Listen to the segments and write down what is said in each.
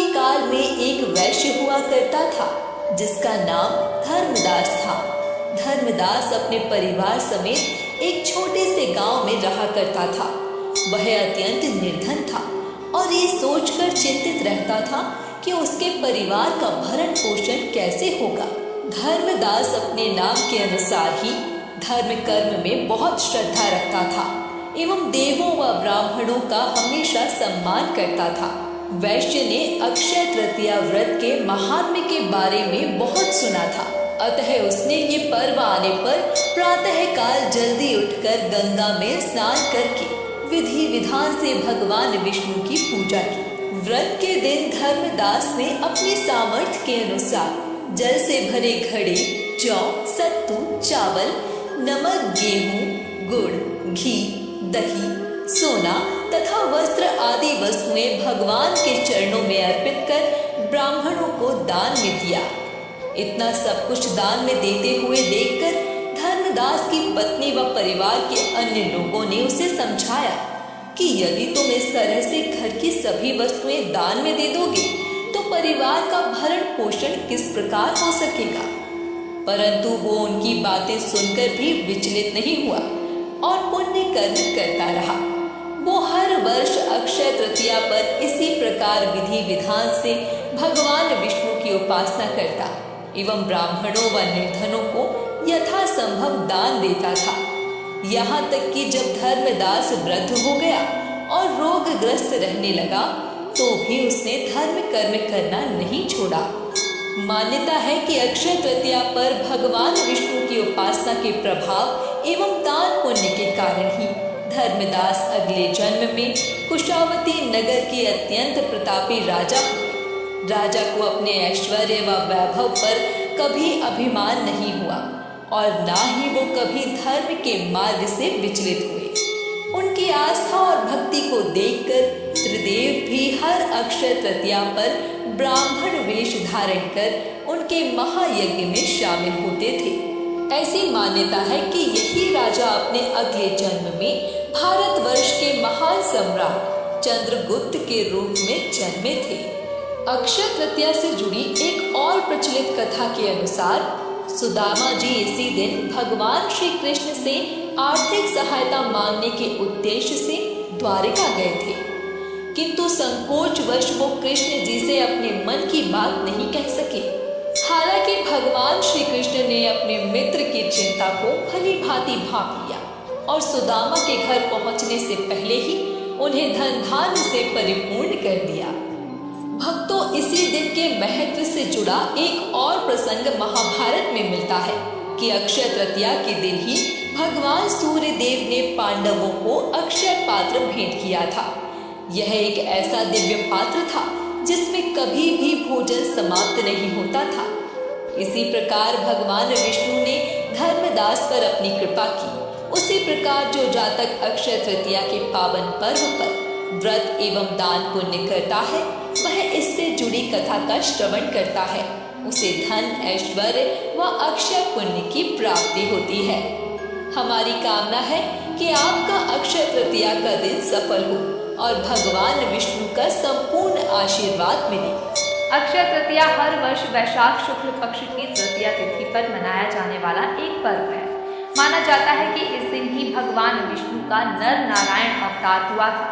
काल में एक वैश्य हुआ करता था जिसका नाम धर्मदास था। धर्मदास अपने परिवार समेत एक छोटे से गांव में रहा करता था। वह अत्यंत निर्धन था और ये सोचकर चिंतित रहता था कि उसके परिवार का भरण पोषण कैसे होगा। धर्मदास अपने नाम के अनुसार ही धर्म कर्म में बहुत श्रद्धा रखता था एवं देवों व ब्राह्मणों का हमेशा सम्मान करता था। वैश्य ने अक्षय तृतीया व्रत के महात्म्य के बारे में बहुत सुना था, अतः उसने ये पर्व आने पर प्रातः काल जल्दी उठकर गंगा में स्नान करके विधि विधान से भगवान विष्णु की पूजा की। व्रत के दिन धर्मदास ने अपने सामर्थ्य के अनुसार जल से भरे घड़े, जौ, सत्तू, चावल, नमक, गेहूं, गुड़, घी, दही, सोना तथा वस्त्र आदि वस्तुएं भगवान के चरणों में अर्पित कर ब्राह्मणों को दान में दिया। इतना सब कुछ दान में देते हुए देखकर धर्मदास की पत्नी व परिवार के अन्य लोगों ने उसे समझाया कि यदि तुम इस तरह से घर की सभी वस्तुएं दान में दे दोगे तो परिवार का भरण पोषण किस प्रकार हो सकेगा। परंतु वो उनकी बातें सुनकर भी विचलित नहीं हुआ और पुण्य कर्म करता रहा। वो हर वर्ष अक्षय तृतीया पर इसी प्रकार विधि विधान से भगवान विष्णु की उपासना करता एवं ब्राह्मणों व निर्धनों को यथासंभव दान देता था। यहाँ तक कि जब धर्मदास वृद्ध हो गया और रोगग्रस्त रहने लगा तो भी उसने धर्म कर्म करना नहीं छोड़ा। मान्यता है कि अक्षय तृतीया पर भगवान विष्णु की उपासना के प्रभाव एवं दान पुण्य के कारण ही धर्मदास अगले जन्म में कुशावती नगर के अत्यंत प्रतापी राजा हुए। राजा को अपने ऐश्वर्य व वैभव पर कभी अभिमान नहीं हुआ और ना ही वो कभी धर्म के मार्ग से विचलित हुए। उनकी आस्था और भक्ति को देखकर त्रिदेव भी हर अक्षय तृतीया पर ब्राह्मण वेश धारण कर उनके महायज्ञ में शामिल होते थे। ऐसी मान्यता है कि यही राजा अपने अगले जन्म में भारतवर्ष के महान सम्राट चंद्रगुप्त के रूप में जन्मे थे। अक्षय तृतीया से जुड़ी एक और प्रचलित कथा के अनुसार सुदामा जी इसी दिन भगवान श्री कृष्ण से आर्थिक सहायता मांगने के उद्देश्य से द्वारिका गए थे, किंतु संकोचवश वो कृष्ण जी से अपने मन की बात नहीं कह सके। हालांकि भगवान श्री कृष्ण ने अपने मित्र की चिंता को भली भांति भांप लिया और सुदामा के घर पहुंचने से पहले ही उन्हें धन धान्य से परिपूर्ण कर दिया। भक्तों, इसी दिन के महत्व से जुड़ा एक और प्रसंग महाभारत में मिलता है कि अक्षय तृतीया के दिन ही भगवान सूर्य देव ने पांडवों को अक्षय पात्र भेंट किया था। यह एक ऐसा दिव्य पात्र था जिसमें कभी भी भोजन समाप्त नहीं होता था। इसी प्रकार भगवान विष्णु ने धर्मदास पर अपनी कृपा की। उसी प्रकार जो जातक अक्षय तृतीया के पावन पर्व पर व्रत एवं दान पुण्य करता है, वह इससे जुड़ी कथा का श्रवण करता है, उसे धन, ऐश्वर्य व अक्षय पुण्य की प्राप्ति होती है। हमारी कामना है कि आपका अक्षय तृतीया का दिन सफल हो और भगवान विष्णु का संपूर्ण आशीर्वाद मिले। अक्षय तृतीया हर वर्ष वैशाख शुक्ल पक्ष की तृतीया तिथि पर मनाया जाने वाला एक पर्व है। माना जाता है कि इस दिन ही भगवान विष्णु का नर नारायण अवतार हुआ था,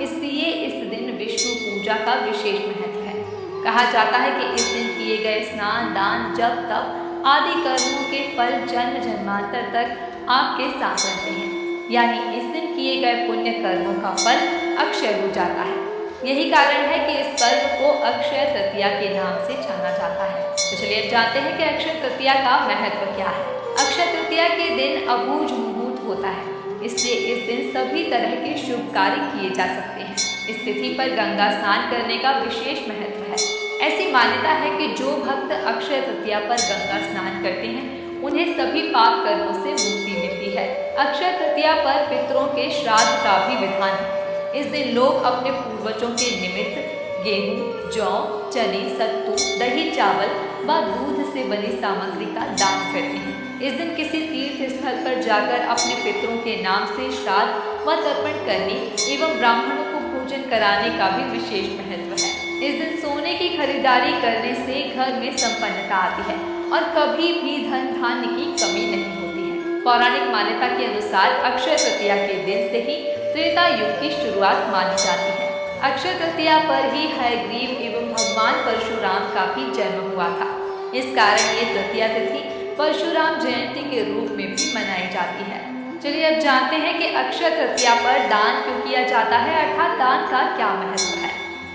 इसलिए इस दिन विष्णु पूजा का विशेष महत्व है। कहा जाता है कि इस दिन किए गए स्नान, दान, जप, तप आदि कर्मों के फल जन्म जन्मांतर तक आपके साथ रहते हैं, यानी इस दिन किए गए पुण्य कर्मों का फल अक्षय हो जाता है। यही कारण है कि इस पर्व को अक्षय तृतीया के नाम से जाना जाता है। तो चलिए अब जानते हैं कि अक्षय तृतीया का महत्व क्या है। अक्षय तृतीया के दिन अबूझ मुहूर्त होता है, इसलिए इस दिन सभी तरह के शुभ कार्य किए जा सकते हैं। इस तिथि पर गंगा स्नान करने का विशेष महत्व है। ऐसी मान्यता है कि जो भक्त अक्षय तृतीया पर गंगा स्नान करते हैं उन्हें सभी पाप कर्मों से मुक्ति मिलती है। अक्षय तृतीया पर पितरों के श्राद्ध का भी विधान है। इस दिन लोग अपने पूर्वजों के निमित्त गेहूं, जौ, चने, सत्तू, दही, चावल व दूध से बनी सामग्री का दान करते हैं। इस दिन किसी तीर्थ स्थल पर जाकर अपने पितरों के नाम से श्राद्ध व तर्पण करने एवं ब्राह्मणों को भोजन कराने का भी विशेष महत्व है। इस दिन सोने की खरीदारी करने से घर में संपन्नता आती है और कभी भी धन धान्य की कमी नहीं होती है। पौराणिक मान्यता के अनुसार अक्षय तृतीया के दिन से ही त्रेता युग की शुरुआत मानी जाती है। अक्षय तृतीया पर ही हयग्रीव एवं भगवान परशुराम का भी जन्म हुआ था। इस कारण ये तृतीया तिथि परशुराम जयंती के रूप में भी मनाई जाती है। चलिए अब जानते हैं कि अक्षय तृतीया पर दान क्यों किया जाता है, अर्थात दान का क्या महत्व है।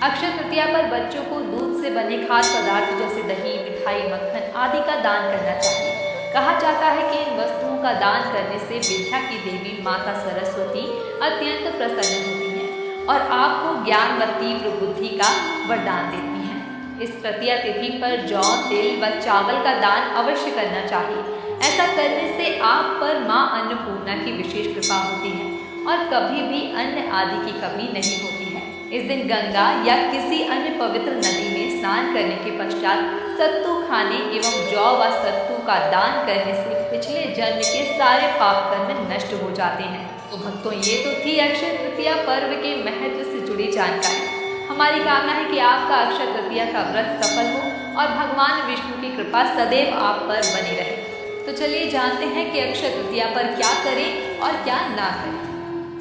अक्षय तृतीया पर बच्चों को दूध से बने खाद्य पदार्थ जैसे दही, मिठाई, मक्खन आदि का दान करना चाहिए। कहा जाता है कि इन वस्तुओं का दान करने से विद्या की देवी माता सरस्वती अत्यंत प्रसन्न होती हैं और आपको ज्ञान व तीव्र बुद्धि का वरदान देती हैं। इस तृतीया तिथि पर जौ, तिल व चावल का दान अवश्य करना चाहिए। ऐसा करने से आप पर माँ अन्नपूर्णा की विशेष कृपा होती है और कभी भी अन्न आदि की कमी नहीं होती है। इस दिन गंगा या किसी अन्य पवित्र नदी में स्नान करने के पश्चात सत्तू खाने एवं जौ व सत्तू का दान करने से पिछले जन्म के सारे पाप कर्म नष्ट हो जाते हैं। तो भक्तों, ये तो थी अक्षय तृतीया पर्व के महत्व से जुड़ी जानकारी। हमारी कामना है कि आपका अक्षय तृतीया का व्रत सफल हो और भगवान विष्णु की कृपा सदैव आप पर बनी रहे। तो चलिए जानते हैं कि अक्षय तृतीया पर क्या करें और क्या ना करें।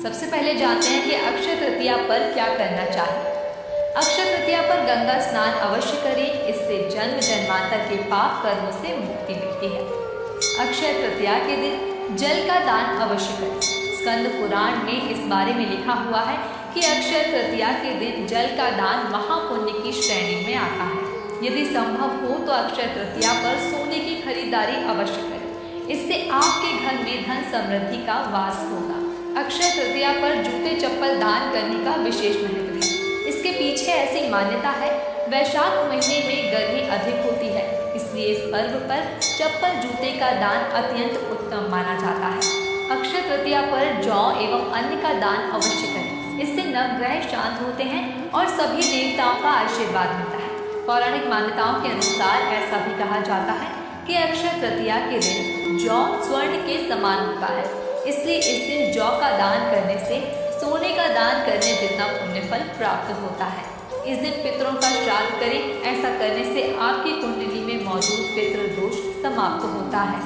सबसे पहले जानते हैं कि अक्षय तृतीया पर क्या करना चाहिए। अक्षय तृतीया पर गंगा स्नान अवश्य करें, इससे जन्म जन्मांतर के पाप कर्मों से मुक्ति मिलती है। अक्षय तृतीया के दिन जल का दान अवश्य करें। स्कंद पुराण में इस बारे में लिखा हुआ है कि अक्षय तृतीया के दिन जल का दान महापुण्य की श्रेणी में आता है। यदि संभव हो तो अक्षय तृतीया पर सोने की खरीदारी अवश्य करें, इससे आपके घर में धन समृद्धि का वास होगा। अक्षय तृतीया पर जूते चप्पल दान करने का विशेष महत्व है। इसके पीछे ऐसी मान्यता है, वैशाख महीने में गर्मी अधिक होती है, इसलिए इस पर्व पर चप्पल जूते का दान अत्यंत उत्तम माना जाता है। अक्षय तृतीया पर जौ एवं अन्न का दान अवश्य करें, इससे नवग्रह शांत होते हैं और सभी देवताओं का आशीर्वाद मिलता है। पौराणिक मान्यताओं के अनुसार ऐसा भी कहा जाता है कि अक्षय तृतीया के दिन जौ स्वर्ण के समान होता है, इसलिए इस दिन जौ का दान करने से सोने का दान करने जितना पुण्य फल प्राप्त होता है। इस दिन पितरों का श्राद्ध करें, ऐसा करने से आपकी कुंडली में मौजूद पितृ दोष समाप्त होता है।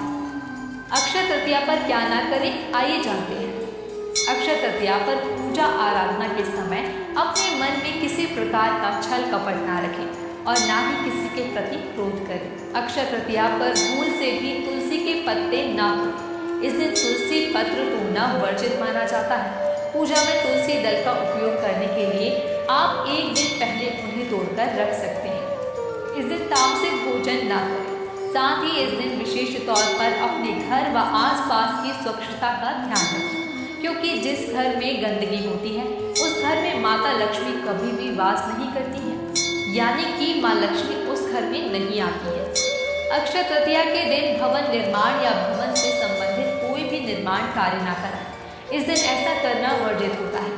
अक्षय तृतीया पर क्या ना करें, आइए जानते हैं। अक्षय तृतीया पर पूजा आराधना के समय अपने मन में किसी प्रकार का छल कपट ना रखें और ना ही किसी के प्रति क्रोध करें। अक्षय तृतीया पर भूल से भी तुलसी के पत्ते ना तोड़ें। इस दिन तुलसी पत्र तोड़ना वर्जित माना जाता है। पूजा में तुलसी दल का उपयोग करने के लिए आप एक दिन पहले उन्हें तोड़कर रख सकते हैं। इस दिन तामसिक भोजन ना करें। साथ ही इस दिन विशेष तौर पर अपने घर व आसपास की स्वच्छता का ध्यान रखें, क्योंकि जिस घर में गंदगी होती है उस घर में माता लक्ष्मी कभी भी वास नहीं करती है, यानी कि माँ लक्ष्मी उस घर में नहीं आती है। अक्षय तृतीया के दिन भवन निर्माण या भवन से संबंधित कोई भी निर्माण कार्य ना करें। इस दिन ऐसा करना वर्जित होता है।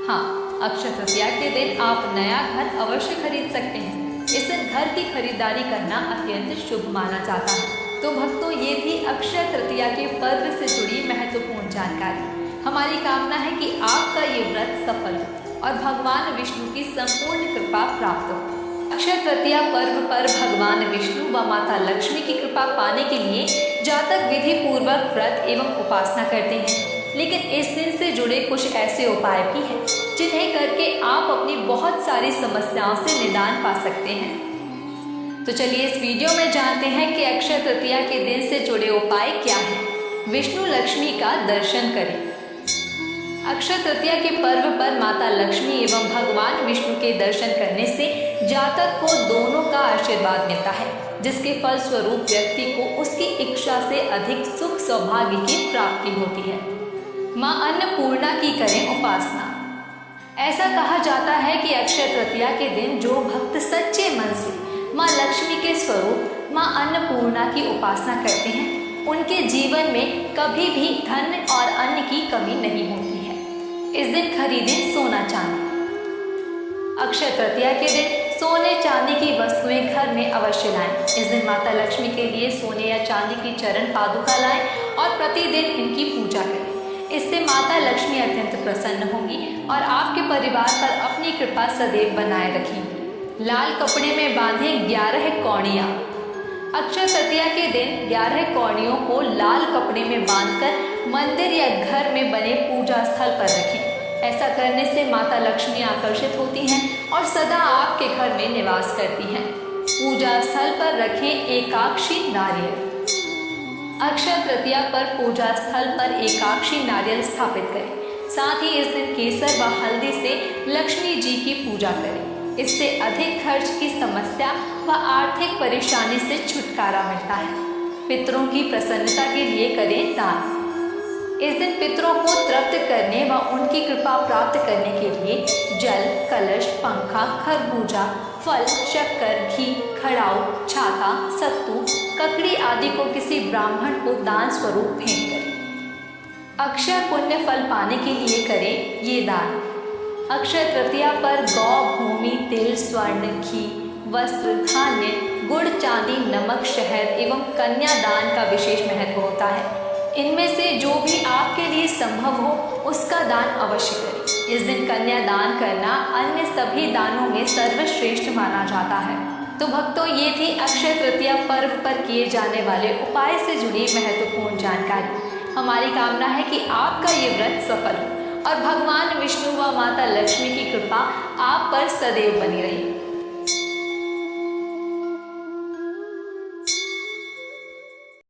हाँ, अक्षय तृतीया के दिन आप नया घर अवश्य खरीद सकते हैं। इस दिन घर की खरीदारी करना अत्यंत शुभ माना जाता है। तो भक्तों, ये थी अक्षय तृतीया के पर्व से जुड़ी महत्वपूर्ण जानकारी। हमारी कामना है कि आपका ये व्रत सफल हो और भगवान विष्णु की संपूर्ण कृपा प्राप्त हो। अक्षय तृतीया पर्व पर भगवान विष्णु व माता लक्ष्मी की कृपा पाने के लिए जातक विधि पूर्वक व्रत एवं उपासना करते हैं, लेकिन इस दिन से जुड़े कुछ ऐसे उपाय भी हैं जिन्हें करके आप अपनी बहुत सारी समस्याओं से निदान पा सकते हैं। तो चलिए इस वीडियो में जानते हैं कि अक्षय तृतीया के दिन से जुड़े उपाय क्या हैं। विष्णु लक्ष्मी का दर्शन करें। अक्षय तृतीया के पर्व पर माता लक्ष्मी एवं भगवान विष्णु के दर्शन करने से जातक को दोनों का आशीर्वाद मिलता है, जिसके फल स्वरूप व्यक्ति को उसकी इच्छा से अधिक सुख सौभाग्य की प्राप्ति होती है। माँ अन्नपूर्णा की करें उपासना। ऐसा कहा जाता है कि अक्षय तृतीया के दिन जो भक्त सच्चे मन से माँ लक्ष्मी के स्वरूप माँ अन्नपूर्णा की उपासना करते हैं, उनके जीवन में कभी भी धन और अन्न की कमी नहीं होती है। इस दिन खरीदें सोना चांदी। अक्षय तृतीया के दिन सोने चांदी की वस्तुएं घर में अवश्य लाएं। इस दिन माता लक्ष्मी के लिए सोने या चांदी की चरण पादुका लाएं और प्रतिदिन इनकी पूजा करें। इससे माता लक्ष्मी अत्यंत प्रसन्न होंगी और आपके परिवार पर अपनी कृपा सदैव बनाए रखेंगी। लाल कपड़े में बांधे 11 कौड़ियाँ। अक्षय तृतीया के दिन 11 कौड़ियों को लाल कपड़े में बांधकर मंदिर या घर में बने पूजा स्थल पर रखें। ऐसा करने से माता लक्ष्मी आकर्षित होती हैं और सदा आपके घर में निवास करती हैं। पूजा स्थल पर रखें एकाक्षी नारियल। अक्षय तृतीया पर पूजा स्थल पर एकाक्षी नारियल स्थापित करें। साथ ही इस दिन केसर व हल्दी से लक्ष्मी जी की पूजा करें। इससे अधिक खर्च की समस्या व आर्थिक परेशानी से छुटकारा मिलता है। पितरों की प्रसन्नता के लिए करें दान। इस दिन पितरों को तृप्त करने व उनकी कृपा प्राप्त करने के लिए जल, कलश, पंखा, खरबूजा, फल, शक्कर, घी, खड़ाऊ, छाता, सत्तू, ककड़ी आदि को किसी ब्राह्मण को दान स्वरूप भेंट करें। अक्षय पुण्य फल पाने के लिए करें ये दान। अक्षय तृतीया पर गौ, भूमि, तिल, स्वर्ण, घी, वस्त्र, धान्य, गुड़, चांदी, नमक, शहद एवं कन्यादान का विशेष महत्व होता है। इनमें से जो भी आपके लिए संभव हो उसका दान अवश्य करें। इस दिन कन्यादान करना अन्य सभी दानों में सर्वश्रेष्ठ माना जाता है। तो भक्तों, ये थी अक्षय तृतीया पर्व पर किए जाने वाले उपाय से जुड़ी महत्वपूर्ण जानकारी। हमारी कामना है कि आपका ये व्रत सफल हो और भगवान विष्णु व माता लक्ष्मी की कृपा आप पर सदैव बनी रहे।